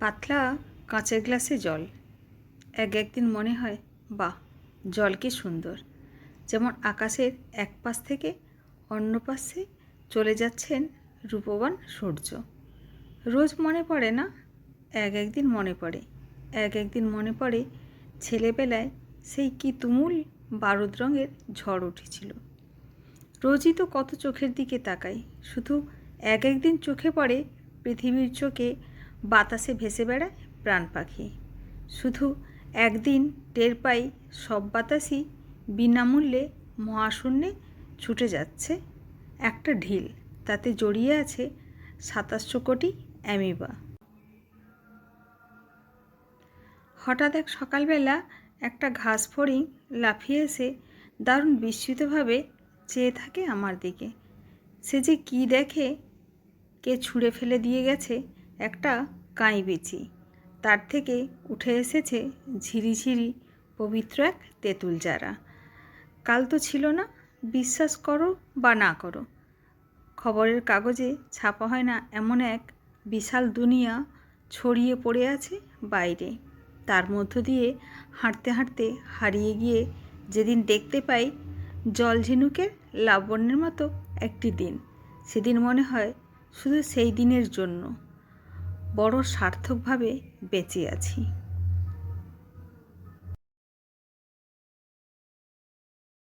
পাতলা কাঁচের গ্লাসে জল। একদিন মনে হয়, বাহ, জল কি সুন্দর! যেমন আকাশের এক পাশ থেকে অন্য পাশে চলে যাচ্ছেন রূপবান সূর্য। রোজ মনে পড়ে না, একদিন মনে পড়ে। একদিন মনে পড়ে ছেলেবেলায় সেই কি তুমুল বারুদ রঙের ঝড় উঠেছিল। রোজই তো কত চোখের দিকে তাকাই, শুধু একদিন চোখে পড়ে পৃথিবীর চোখে বাতাসে ভেসে বেড়ায় প্রাণ পাখি। শুধু একদিন টের পাই সব বাতাসই বিনামূল্যে মহাশূন্যে ছুটে যাচ্ছে একটা ঢিল, তাতে জড়িয়ে আছে ২৭০০ কোটি অ্যামিবা। হঠাৎ এক সকালবেলা একটা ঘাস ফড়িং লাফিয়ে এসে দারুণ বিস্মিতভাবে চেয়ে থাকে আমার দিকে। সে যে কী দেখে, কে ছুঁড়ে ফেলে দিয়ে গেছে একটা কাঁই বিচি, তার থেকে উঠে এসেছে ঝিরিঝিরি পবিত্র এক তেঁতুল চারা। কাল তো ছিল না, বিশ্বাস করো বা না করো, খবরের কাগজে ছাপা হয় না এমন এক বিশাল দুনিয়া ছড়িয়ে পড়ে আছে বাইরে। তার মধ্য দিয়ে হাঁটতে হাঁটতে হারিয়ে গিয়ে যেদিন দেখতে পাই জল ঝিনুকের লাবণ্যের মতো একটি দিন, সেদিন মনে হয় শুধু সেই দিনের জন্য বড় সার্থকভাবে বেঁচে আছি।